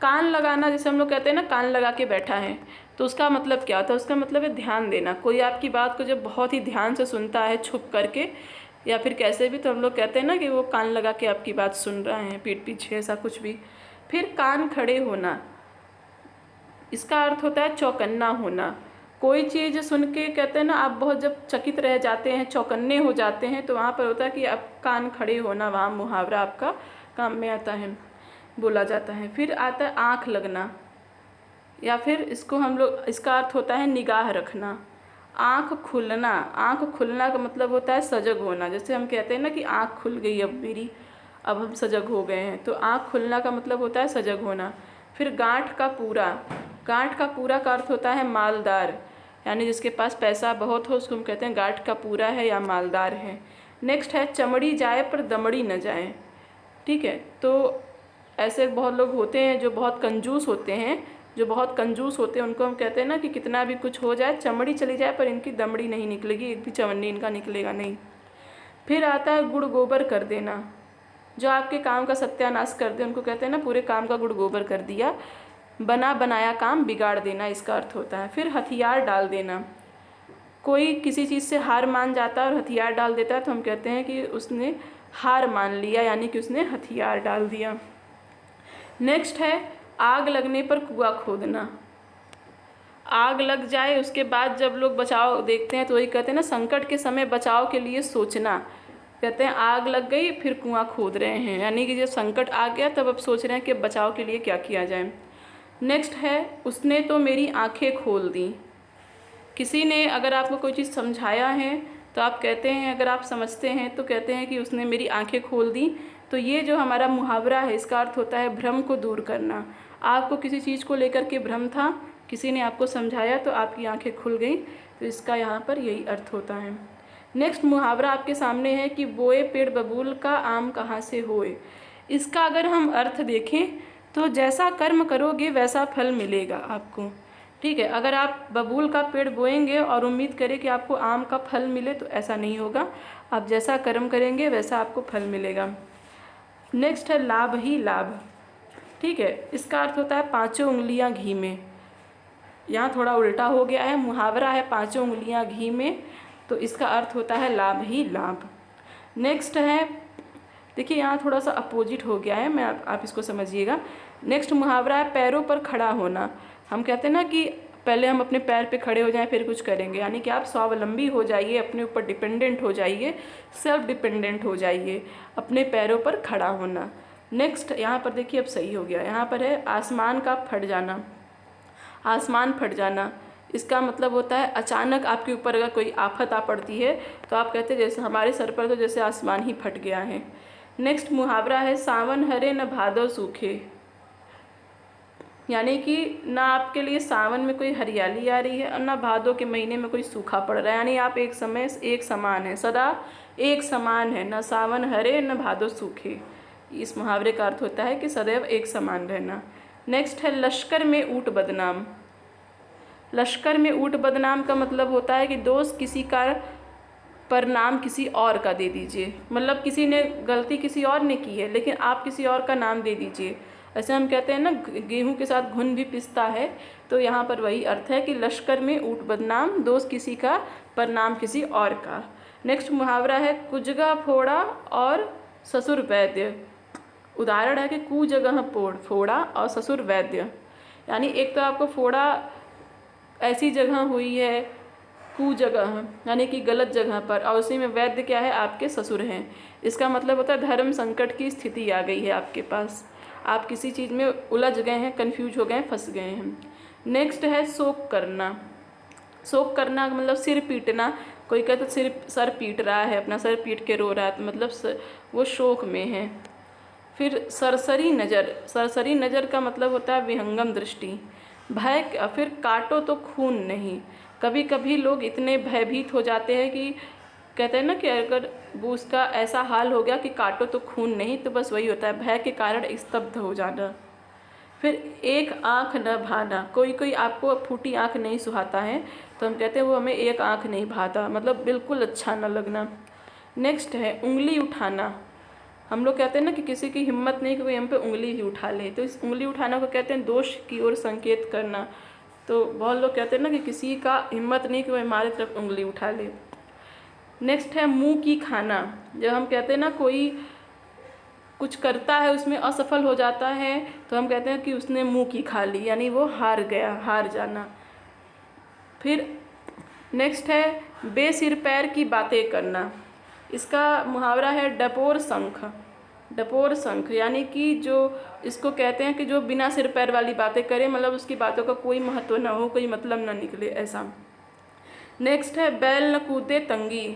कान लगाना जैसे हम लोग कहते हैं ना, कान लगा के बैठा है, तो उसका मतलब क्या होता है, उसका मतलब है ध्यान देना। कोई आपकी बात को जब बहुत ही ध्यान से सुनता है छुप करके या फिर कैसे भी, तो हम लोग कहते हैं ना कि वो कान लगा के आपकी बात सुन रहे हैं, पीठ पीछे, ऐसा कुछ भी। फिर कान खड़े होना, इसका अर्थ होता है चौकन्ना होना। कोई चीज़ सुन के कहते हैं ना, आप बहुत जब चकित रह जाते हैं, चौकन्ने हो जाते हैं, तो वहाँ पर होता है कि आप कान खड़े होना, वहाँ मुहावरा आपका काम में आता है, बोला जाता है। फिर आता है आँख लगना, या फिर इसको हम लोग, इसका अर्थ होता है निगाह रखना। आँख खुलना, आँख खुलना का मतलब होता है सजग होना। जैसे हम कहते हैं ना कि आँख खुल गई अब मेरी, अब हम सजग हो गए हैं, तो आँख खुलना का मतलब होता है सजग होना। फिर गांठ का पूरा, गांठ का पूरा का अर्थ होता है मालदार, यानी जिसके पास पैसा बहुत हो उसको हम कहते हैं गांठ का पूरा है या मालदार है। नेक्स्ट है चमड़ी जाए पर दमड़ी न जाए। ठीक है, तो ऐसे बहुत लोग होते हैं जो बहुत कंजूस होते हैं, जो बहुत कंजूस होते हैं उनको हम कहते हैं ना कि कितना भी कुछ हो जाए, चमड़ी चली जाए पर इनकी दमड़ी नहीं निकलेगी, एक भी चवन्नी इनका निकलेगा नहीं। फिर आता है गुड़ गोबर कर देना, जो आपके काम का सत्यानाश कर दे उनको कहते हैं ना पूरे काम का गुड़ गोबर कर दिया। बना बनाया काम बिगाड़ देना, इसका अर्थ होता है। फिर हथियार डाल देना, कोई किसी चीज़ से हार मान जाता है और हथियार डाल देता है तो हम कहते हैं कि उसने हार मान लिया, यानी कि उसने हथियार डाल दिया। नेक्स्ट है आग लगने पर कुआं खोदना। आग लग जाए उसके बाद जब लोग बचाव देखते हैं तो वही कहते हैं ना, संकट के समय बचाव के लिए सोचना। कहते हैं आग लग गई फिर कुआं खोद रहे हैं, यानी कि जब संकट आ गया तब अब सोच रहे हैं कि बचाव के लिए क्या किया जाए। नेक्स्ट है उसने तो मेरी आंखें खोल दी। किसी ने अगर आपको कोई चीज़ समझाया है तो आप कहते हैं, अगर आप समझते हैं तो कहते हैं कि उसने मेरी आंखें खोल दी। तो ये जो हमारा मुहावरा है इसका अर्थ होता है भ्रम को दूर करना। आपको किसी चीज़ को लेकर के भ्रम था, किसी ने आपको समझाया तो आपकी आंखें खुल गई, तो इसका यहाँ पर यही अर्थ होता है। नेक्स्ट मुहावरा आपके सामने है कि बोए पेड़ बबूल का आम कहाँ से होए। इसका अगर हम अर्थ देखें तो जैसा कर्म करोगे वैसा फल मिलेगा आपको। ठीक है, अगर आप बबूल का पेड़ बोएंगे और उम्मीद करें कि आपको आम का फल मिले तो ऐसा नहीं होगा, आप जैसा कर्म करेंगे वैसा आपको फल मिलेगा। नेक्स्ट है लाभ ही लाभ। ठीक है, इसका अर्थ होता है पांचों उंगलियां घी में। यहाँ थोड़ा उल्टा हो गया है, मुहावरा है पांचों उंगलियां घी में, तो इसका अर्थ होता है लाभ ही लाभ। नेक्स्ट है, देखिए यहाँ थोड़ा सा अपोजिट हो गया है, मैं आप इसको समझिएगा। नेक्स्ट मुहावरा है पैरों पर खड़ा होना। हम कहते हैं ना कि पहले हम अपने पैर पे खड़े हो जाएं फिर कुछ करेंगे, यानी कि आप स्वावलंबी हो जाइए, अपने ऊपर डिपेंडेंट हो जाइए, सेल्फ डिपेंडेंट हो जाइए, अपने पैरों पर खड़ा होना। नेक्स्ट यहाँ पर देखिए अब सही हो गया, यहाँ पर है आसमान का फट जाना। आसमान फट जाना इसका मतलब होता है अचानक आपके ऊपर अगर कोई आफत आ पड़ती है तो आप कहते हैं जैसे हमारे सर पर तो जैसे आसमान ही फट गया है। नेक्स्ट मुहावरा है सावन हरे न भादव सूखे, यानी कि ना आपके लिए सावन में कोई हरियाली आ रही है और ना भादों के महीने में कोई सूखा पड़ रहा है, यानी आप एक समय एक समान है, सदा एक समान है, न सावन हरे न भादों सूखे। इस मुहावरे का अर्थ होता है कि सदैव एक समान रहना। नेक्स्ट है लश्कर में ऊँट बदनाम। लश्कर में ऊँट बदनाम का मतलब होता है कि दोष किसी का पर नाम किसी और का दे दीजिए, मतलब किसी ने गलती किसी और ने की है लेकिन आप किसी और का नाम दे दीजिए। ऐसे हम कहते हैं ना गेहूं के साथ घुन भी पिसता है, तो यहाँ पर वही अर्थ है कि लश्कर में ऊँट बदनाम, दोष किसी का पर नाम किसी और का। नेक्स्ट मुहावरा है कुजगा फोड़ा और ससुर वैद्य। उदाहरण है कि कु जगह फोड़ा और ससुर वैद्य, यानी एक तो आपको फोड़ा ऐसी जगह हुई है कु जगह, यानी कि गलत जगह पर, और उसी में वैद्य क्या है आपके ससुर हैं। इसका मतलब होता है धर्म संकट की स्थिति आ गई है आपके पास, आप किसी चीज़ में उलझ गए हैं, कन्फ्यूज हो गए हैं, फंस गए हैं। नेक्स्ट है शोक करना। शोक करना मतलब सिर पीटना, कोई कहता सिर्फ सर पीट रहा है, अपना सर पीट के रो रहा है, तो मतलब वो शोक में है। फिर सरसरी नज़र, सरसरी नज़र का मतलब होता है विहंगम दृष्टि। भय, फिर काटो तो खून नहीं। कभी कभी लोग इतने भयभीत हो जाते हैं कि कहते हैं ना कि अगर वो उसका ऐसा हाल हो गया कि काटो तो खून नहीं, तो बस वही होता है, भय के कारण स्तब्ध हो जाना। फिर एक आँख न भाना, कोई कोई आपको फूटी आँख नहीं सुहाता है, तो हम कहते हैं वो हमें एक आँख नहीं भाता, मतलब बिल्कुल अच्छा न लगना। नेक्स्ट है उंगली उठाना। हम लोग कहते हैं ना कि किसी की हिम्मत नहीं कि कोई हम पे उंगली ही उठा ले, तो इस उंगली उठाना को कहते हैं दोष की ओर संकेत करना। तो बहुत लोग कहते हैं ना कि किसी का हिम्मत नहीं कि वो हमारे तरफ उंगली उठा ले। नेक्स्ट है मुंह की खाना। जब हम कहते हैं ना कोई कुछ करता है उसमें असफल हो जाता है, तो हम कहते हैं कि उसने मुंह की खा ली, यानी वो हार गया, हार जाना। फिर नेक्स्ट है बेसिर पैर की बातें करना। इसका मुहावरा है डपोर शंख। डपोर शंख यानी कि जो इसको कहते हैं कि जो बिना सिर पैर वाली बातें करे, मतलब उसकी बातों का कोई महत्व ना हो, कोई मतलब ना निकले, ऐसा। नेक्स्ट है बैल न कूदे तंगी।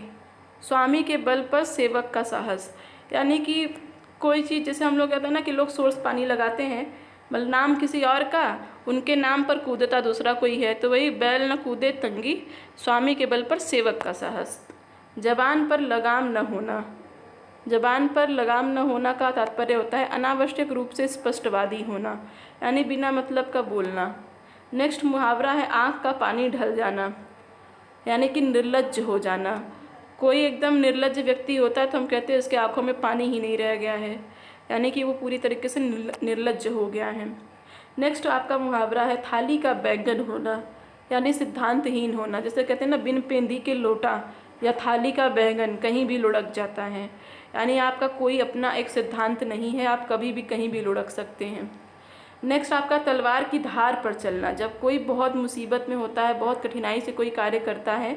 स्वामी के बल पर सेवक का साहस, यानी कि कोई चीज़, जैसे हम लोग कहते हैं ना कि लोग सोर्स पानी लगाते हैं, मतलब नाम किसी और का, उनके नाम पर कूदता दूसरा कोई है, तो वही बैल न कूदे तंगी, स्वामी के बल पर सेवक का साहस। जबान पर लगाम न होना। जबान पर लगाम न होना का तात्पर्य होता है अनावश्यक रूप से स्पष्टवादी होना, यानी बिना मतलब का बोलना। नेक्स्ट मुहावरा है आँख का पानी ढल जाना, यानी कि निर्लज्ज हो जाना। कोई एकदम निर्लज्ज व्यक्ति होता है तो हम कहते हैं उसके आँखों में पानी ही नहीं रह गया है, यानी कि वो पूरी तरीके से निर्लज्ज हो गया है। नेक्स्ट आपका मुहावरा है थाली का बैगन होना, यानी सिद्धांतहीन होना। जैसे कहते हैं ना बिन पेंदी के लोटा या थाली का बैगन कहीं भी लुढ़क जाता है, यानी आपका कोई अपना एक सिद्धांत नहीं है, आप कभी भी कहीं भी लुढ़क सकते हैं। नेक्स्ट आपका तलवार की धार पर चलना। जब कोई बहुत मुसीबत में होता है, बहुत कठिनाई से कोई कार्य करता है,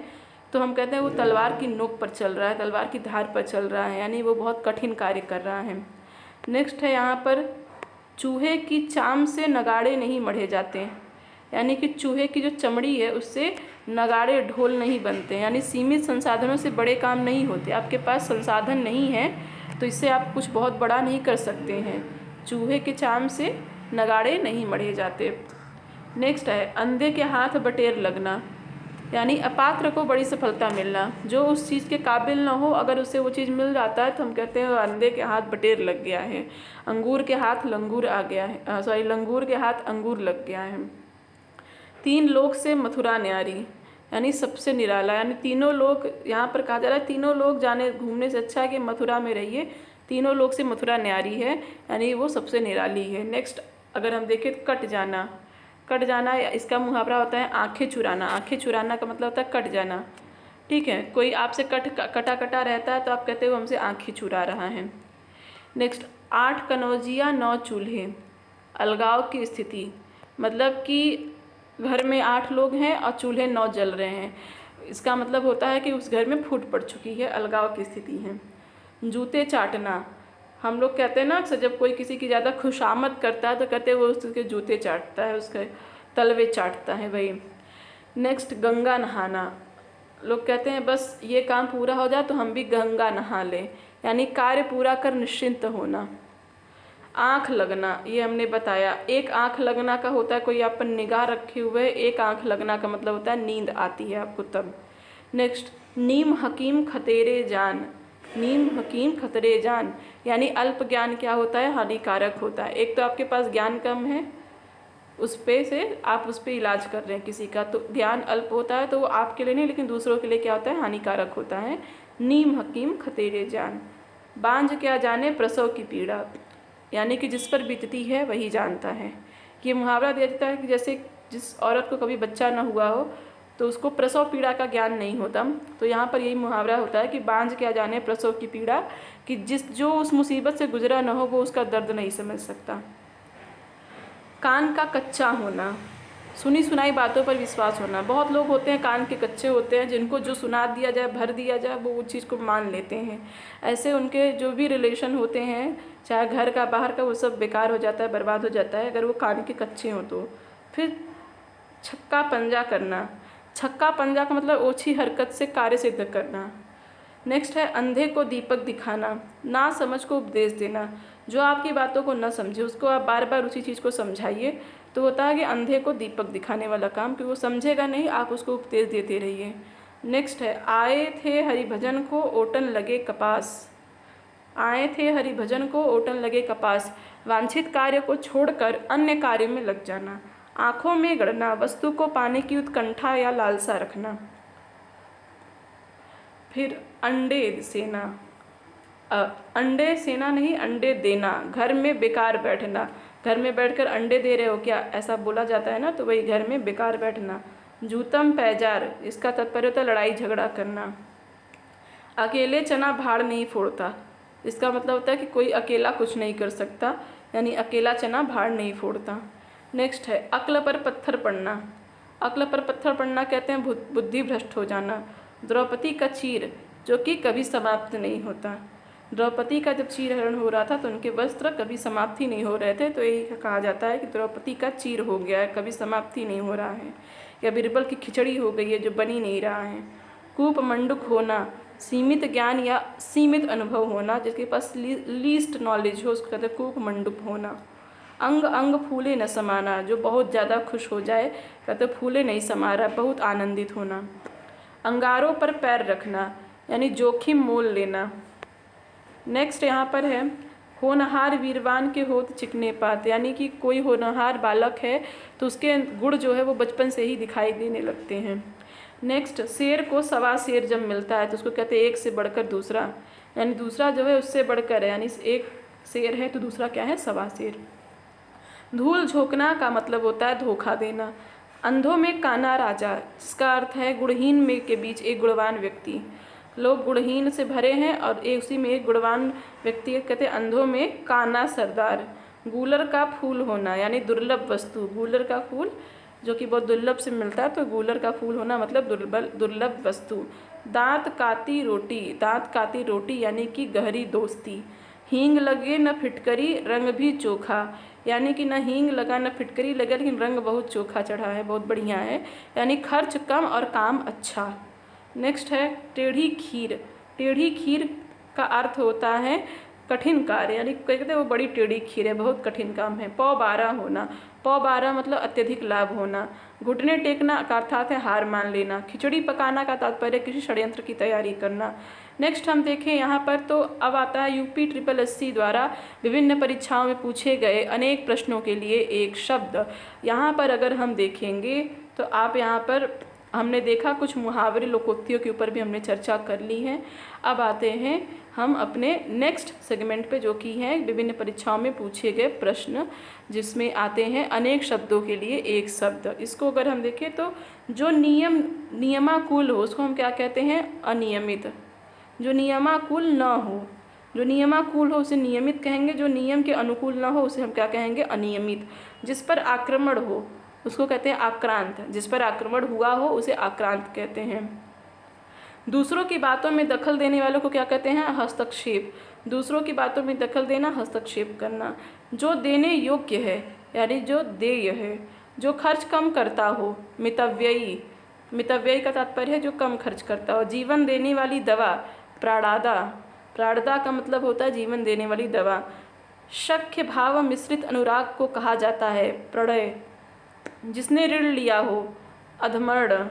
तो हम कहते हैं वो तलवार की नोक पर चल रहा है, तलवार की धार पर चल रहा है, यानी वो बहुत कठिन कार्य कर रहा है। नेक्स्ट है यहाँ पर चूहे की चाम से नगाड़े नहीं मढ़े जाते, यानी कि चूहे की जो चमड़ी है उससे नगाड़े ढोल नहीं बनते, यानी सीमित संसाधनों से बड़े काम नहीं होते। आपके पास संसाधन नहीं है तो इससे आप कुछ बहुत बड़ा नहीं कर सकते हैं। चूहे के चाम से नगाड़े नहीं मढ़े जाते। नेक्स्ट है अंधे के हाथ बटेर लगना, यानी अपात्र को बड़ी सफलता मिलना। जो उस चीज़ के काबिल ना हो, अगर उसे वो चीज़ मिल जाता है तो हम कहते हैं अंधे के हाथ बटेर लग गया है। अंगूर के हाथ लंगूर आ गया है, लंगूर के हाथ अंगूर लग गया है। तीन लोक से मथुरा न्यारी, यानी सबसे निराला, यानी तीनों लोग, यहाँ पर कहा जा रहा है तीनों लोग जाने घूमने से अच्छा है कि मथुरा में रहिए, तीनों लोग से मथुरा न्यारी है, यानी वो सबसे निराली है। नेक्स्ट अगर हम देखें कट जाना। कट जाना इसका मुहावरा होता है आंखें चुराना। आंखें चुराना का मतलब होता है कट जाना, ठीक है। कोई आपसे कटा कटा रहता है तो आप कहते हो हमसे आंखें चुरा रहा है। नेक्स्ट 8 कनौजिया 9 चूल्हे, अलगाव की स्थिति, मतलब कि घर में 8 लोग हैं और चूल्हे 9 जल रहे हैं, इसका मतलब होता है कि उस घर में फूट पड़ चुकी है, अलगाव की स्थिति है। जूते चाटना, हम लोग कहते हैं ना अक्सर जब कोई किसी की ज़्यादा खुशामद करता है तो कहते हैं वो उसके जूते चाटता है, उसके तलवे चाटता है, वही। नेक्स्ट गंगा नहाना, लोग कहते हैं बस ये काम पूरा हो जाए तो हम भी गंगा नहा लें, यानी कार्य पूरा कर निश्चिंत होना। आँख लगना, ये हमने बताया, एक आँख लगना का होता है कोई आप पर निगाह रखे हुए, एक आँख लगना का मतलब होता है नींद आती है आपको तब। नेक्स्ट नीम हकीम खतेरे जान, नीम हकीम खतरे जान, यानी अल्प ज्ञान क्या होता है, हानिकारक होता है। एक तो आपके पास ज्ञान कम है, उस पे से आप उस पे इलाज कर रहे हैं किसी का, तो ज्ञान अल्प होता है तो वो आपके लिए नहीं लेकिन दूसरों के लिए क्या होता है, हानिकारक होता है। नीम हकीम खतेरे जान। बांझ क्या जाने प्रसव की पीड़ा, यानी कि जिस पर बीतती है वही जानता है। ये मुहावरा दिया जाता है कि जैसे जिस औरत को कभी बच्चा न हुआ हो तो उसको प्रसव पीड़ा का ज्ञान नहीं होता, तो यहाँ पर यही मुहावरा होता है कि बांझ क्या जाने प्रसव की पीड़ा, कि जो उस मुसीबत से गुजरा न हो वो उसका दर्द नहीं समझ सकता। कान का कच्चा होना, सुनी सुनाई बातों पर विश्वास होना। बहुत लोग होते हैं कान के कच्चे होते हैं, जिनको जो सुना दिया जाए, भर दिया जाए, वो चीज़ को मान लेते हैं। ऐसे उनके जो भी रिलेशन होते हैं, चाहे घर का बाहर का, वो सब बेकार हो जाता है, बर्बाद हो जाता है अगर वो कान के कच्चे हों तो। फिर छक्का पंजा करना, छक्का पंजा का मतलब ओछी हरकत से कार्य सिद्ध करना। नेक्स्ट है अंधे को दीपक दिखाना, ना समझ को उपदेश देना। जो आपकी बातों को न समझे उसको आप बार बार उसी चीज़ को समझाइए, तो होता है कि अंधे को दीपक दिखाने वाला काम, कि वो समझेगा नहीं, आप उसको उपदेश देते रहिए। नेक्स्ट है आए थे हरिभजन को ओटन लगे कपास। आए थे हरिभजन को ओटन लगे कपास, वांछित कार्य को छोड़कर अन्य कार्य में लग जाना। आँखों में गड़ना, वस्तु को पाने की उत्कंठा या लालसा रखना। फिर अंडे सेना, अंडे सेना नहीं, अंडे देना। घर में बेकार बैठना, घर में बैठकर अंडे दे रहे हो क्या, ऐसा बोला जाता है ना, तो वही घर में बेकार बैठना। जूतम पैजार, इसका तात्पर्य होता है लड़ाई झगड़ा करना। अकेले चना भाड़ नहीं फोड़ता, इसका मतलब होता है कि कोई अकेला कुछ नहीं कर सकता, यानी अकेला चना भाड़ नहीं फोड़ता। नेक्स्ट है अक्ल पर पत्थर पड़ना। अक्ल पर पत्थर पड़ना कहते हैं बुद्धि भ्रष्ट हो जाना। द्रौपदी का चीर, जो कि कभी समाप्त नहीं होता। द्रौपदी का जब चीरहरण हो रहा था तो उनके वस्त्र कभी समाप्ति नहीं हो रहे थे, तो यही कहा जाता है कि द्रौपदी का चीर हो गया है, कभी समाप्ति नहीं हो रहा है। या बिरबल की खिचड़ी हो गई है जो बनी नहीं रहा है। कूप मंडुक होना, सीमित ज्ञान या सीमित अनुभव होना, जिसके पास लीस्ट नॉलेज हो उसको कहते हैं कूप मंडुक होना। अंग अंग फूले न समाना, जो बहुत ज़्यादा खुश हो जाए कहते फूले नहीं समा रहा, बहुत आनंदित होना। अंगारों पर पैर रखना, यानी जोखिम मोल लेना। नेक्स्ट यहाँ पर है होनहार वीरवान के होत चिकने पात, यानी कि कोई होनहार बालक है तो उसके गुण जो है वो बचपन से ही दिखाई देने लगते हैं। नेक्स्ट शेर को सवा शेर जब मिलता है तो उसको कहते हैं एक से बढ़कर दूसरा, यानी दूसरा जो है उससे बढ़कर है, यानी एक शेर है तो दूसरा क्या है, सवा शेर। धूल झोंकना का मतलब होता है धोखा देना। अंधों में काना राजा, जिसका अर्थ है गुणहीन में के बीच एक गुणवान व्यक्ति। लोग गुणहीन से भरे हैं और एक उसी में एक गुणवान व्यक्ति कहते हैं अंधों में काना सरदार। गूलर का फूल होना, यानी दुर्लभ वस्तु। गूलर का फूल जो कि बहुत दुर्लभ से मिलता है, तो गूलर का फूल होना मतलब दुर्लभ वस्तु। दांत काती रोटी, दांत काती रोटी यानी कि गहरी दोस्ती। हींग लगे न फिटकरी रंग भी चोखा, यानी कि न हींग लगा न फिटकरी लगा लेकिन रंग बहुत चोखा चढ़ा है, बहुत बढ़िया है, यानी खर्च कम और काम अच्छा। नेक्स्ट है टेढ़ी खीर। टेढ़ी खीर का अर्थ होता है कठिन कार्य, यानी कहते हैं वो बड़ी टेढ़ी खीर है, बहुत कठिन काम है। पौ बारह होना, पौ बारह मतलब अत्यधिक लाभ होना। घुटने टेकना का अर्थात है हार मान लेना। खिचड़ी पकाना का तात्पर्य किसी षड्यंत्र की तैयारी करना। नेक्स्ट हम देखें यहाँ पर तो अब आता है यूपी SSSC द्वारा विभिन्न परीक्षाओं में पूछे गए अनेक प्रश्नों के लिए एक शब्द। यहाँ पर अगर हम देखेंगे तो आप यहाँ पर हमने देखा कुछ मुहावरे लोकोक्तियों के ऊपर भी हमने चर्चा कर ली है। अब आते हैं हम अपने नेक्स्ट सेगमेंट पे जो कि है विभिन्न परीक्षाओं में पूछे गए प्रश्न, जिसमें आते हैं अनेक शब्दों के लिए एक शब्द। इसको अगर हम देखें तो जो नियमाकुल हो उसको हम क्या कहते हैं, अनियमित। जो नियमाकुल न हो, जो नियमाकुल हो उसे नियमित कहेंगे, जो नियम के अनुकूल न हो उसे हम क्या कहेंगे, अनियमित। जिस पर आक्रमण हो उसको कहते हैं आक्रांत, जिस पर आक्रमण हुआ हो उसे आक्रांत कहते हैं। दूसरों की बातों में दखल देने वालों को क्या कहते हैं, हस्तक्षेप। दूसरों की बातों में दखल देना, हस्तक्षेप करना। जो देने योग्य है यानी जो देय है। जो खर्च कम करता हो, मितव्ययी। मितव्ययी का तात्पर्य है जो कम खर्च करता हो। जीवन देने वाली दवा, प्राणादा। प्राणदा का मतलब होता है जीवन देने वाली दवा। शक्य भाव मिश्रित अनुराग को कहा जाता है प्रणय। जिसने ऋण लिया हो, अधमर्ण।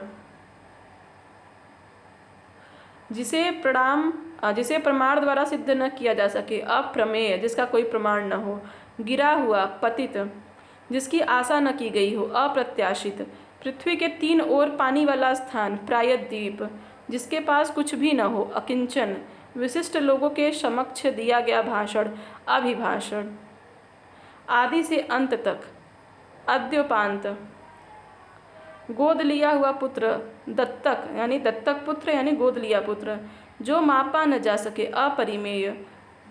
जिसे प्रमाण द्वारा सिद्ध न किया जा सके, अप्रमेय। जिसका कोई प्रमाण न हो। गिरा हुआ, पतित। जिसकी आशा न की गई हो, अप्रत्याशित। पृथ्वी के तीन ओर पानी वाला स्थान, प्रायद्वीप। जिसके पास कुछ भी न हो, अकिंचन। विशिष्ट लोगों के समक्ष दिया गया भाषण, अभिभाषण। आदि से अंत तक, अद्योपांत। गोद लिया हुआ पुत्र, दत्तक यानी दत्तक पुत्र यानी गोद लिया पुत्र। जो मापा न जा सके, अपरिमेय।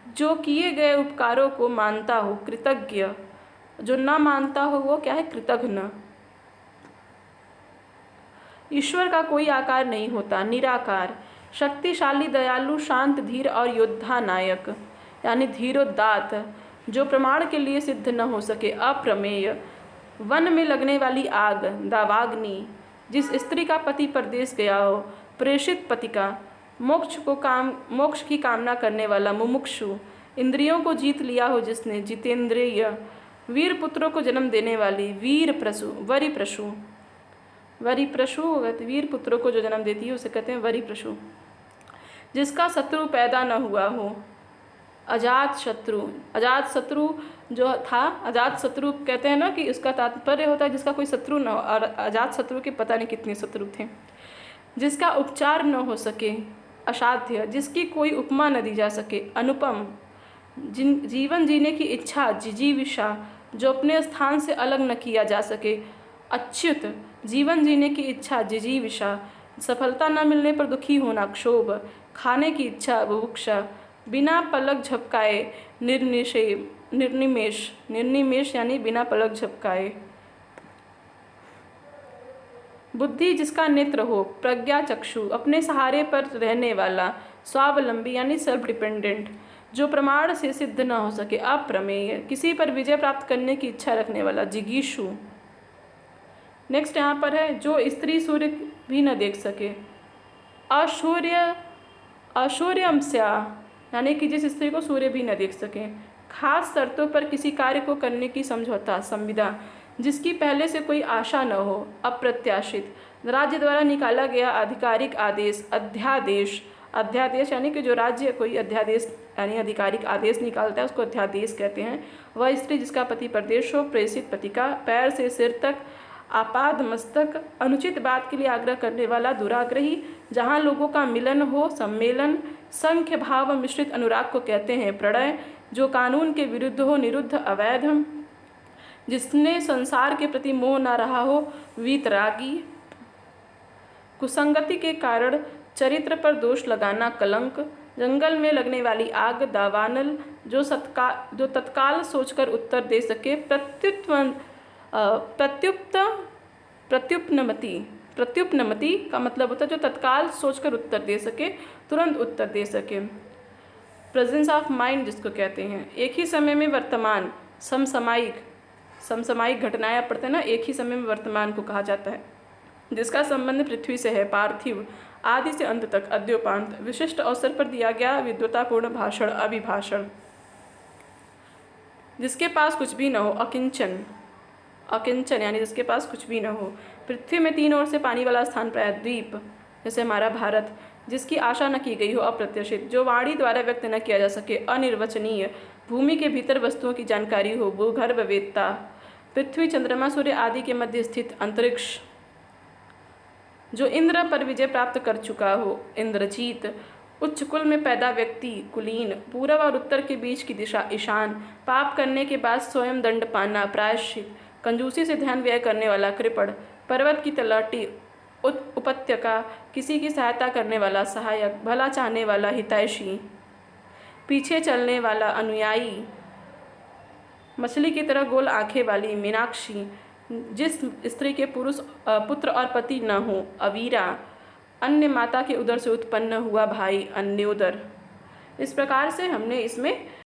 जो किए गए उपकारों को मानता हो, कृतज्ञ। जो न मानता हो वो क्या है, कृतघ्न। ईश्वर का कोई आकार नहीं होता, निराकार। शक्तिशाली, दयालु, शांत, धीर और योद्धा नायक यानी धीरोदात्त। जो प्रमाण के लिए सिद्ध न हो सके, अप्रमेय। वन में लगने वाली आग, दावाग्नि। जिस स्त्री का पति परदेश गया हो, प्रेषित पति का, मोक्ष की कामना करने वाला मुमुक्षु, इंद्रियों को जीत लिया हो जिसने, जितेंद्रिय, वीर पुत्रों को जन्म देने वाली, वीर प्रसु, वरी प्रसु, वीर पुत्रों को जो जन्म देती है उसे कहते हैं वरी प्रसु, जिसका शत्रु पैदा न हुआ हो, अजात शत्रु। अजात शत्रु जो था, अजात शत्रु कहते हैं ना कि उसका तात्पर्य होता है जिसका कोई शत्रु न हो, और अजात शत्रु के पता नहीं कितने शत्रु थे। जिसका उपचार न हो सके, असाध्य, जिसकी कोई उपमा न दी जा सके, अनुपम, जीवन जीने की इच्छा, जिजीविषा, जो अपने स्थान से अलग न किया जा सके, अच्युत, जीवन जीने की इच्छा, जिजीविषा, सफलता न मिलने पर दुखी होना, क्षोभ, खाने की इच्छा, बुभुक्षा, बिना पलक झपकाए, निर्निमेष यानी बिना पलक झपकाए, बुद्धि जिसका नेत्र हो, प्रज्ञा चक्षु, अपने सहारे पर रहने वाला, स्वावलंबी यानी सेल्फ डिपेंडेंट, जो प्रमाण से सिद्ध न हो सके, अप्रमेय, किसी पर विजय प्राप्त करने की इच्छा रखने वाला, जिगीषु। नेक्स्ट यहाँ पर है जो स्त्री सूर्य भी न देख सके, अशौर्यमस्या, यानी कि जिस स्त्री को सूर्य भी न देख सके, खास शर्तों पर किसी कार्य को करने की समझौता, संविदा, जिसकी पहले से कोई आशा न हो, अप्रत्याशित, राज्य द्वारा निकाला गया आधिकारिक आदेश, अध्यादेश, अध्यादेश यानी कि जो राज्य कोई अध्यादेश यानी आधिकारिक आदेश निकालता है उसको अध्यादेश कहते हैं। वह स्त्री जिसका पति परदेश हो, प्रेषित पति का, पैर से सिर तक, आपाद मस्तक, अनुचित बात के लिए आग्रह करने वाला, दुराग्रही, जहाँ लोगों का मिलन हो, सम्मेलन, संख्य भाव मिश्रित अनुराग को कहते हैं प्रणय, जो कानून के विरुद्ध हो, निरुद्ध, अवैध, जिसने संसार के प्रति मोह न रहा हो, वीतरागी, कुसंगति के कारण चरित्र पर दोष लगाना, कलंक, जंगल में लगने वाली आग, दावानल, जो तत्काल सोचकर उत्तर दे सके, प्रत्युपनमति का मतलब होता है जो तत्काल सोचकर उत्तर दे सके, तुरंत उत्तर दे सके, प्रेजेंस ऑफ माइंड जिसको कहते हैं, एक ही समय में वर्तमान, समसामयिक घटनाएं पढ़ते हैं ना, एक ही समय में वर्तमान को कहा जाता है, जिसका संबंध पृथ्वी से है, पार्थिव, आदि से अंत तक, अद्योपांत, विशिष्ट अवसर पर दिया गया विद्वतापूर्ण भाषण, अभिभाषण, जिसके पास कुछ भी न हो, अकिंचन यानी जिसके पास कुछ भी न हो, पृथ्वी में 3 ओर से पानी वाला स्थान, प्राय द्वीप, जैसे हमारा भारत, जिसकी आशा न की गई हो, अप्रत्याशित, जो वाणी द्वारा व्यक्त न किया जा सके, अनिर्वचनीय, भूमि के भीतर वस्तुओं की जानकारी हो, भूगर्भ वेत्ता, पृथ्वी, चंद्रमा, सूर्य आदि के मध्य स्थित अंतरिक्ष, जो इंद्र पर विजय प्राप्त कर चुका हो, इंद्रजीत, उच्च कुल में पैदा व्यक्ति, कुलीन, पूर्व और उत्तर के बीच की दिशा, ईशान, पाप करने के बाद स्वयं दंड पाना, प्रायश्चित, कंजूसी से ध्यान व्यय करने वाला, कृपण, पर्वत की तलहटी, उपत्यका, किसी की सहायता करने वाला, सहायक, भला चाहने वाला, हितैषी, पीछे चलने वाला, अनुयायी, मछली की तरह गोल आंखें वाली, मीनाक्षी, जिस स्त्री के पुत्र और पति न हो, अवीरा, अन्य माता के उदर से उत्पन्न हुआ भाई, अन्योदर। इस प्रकार से हमने इसमें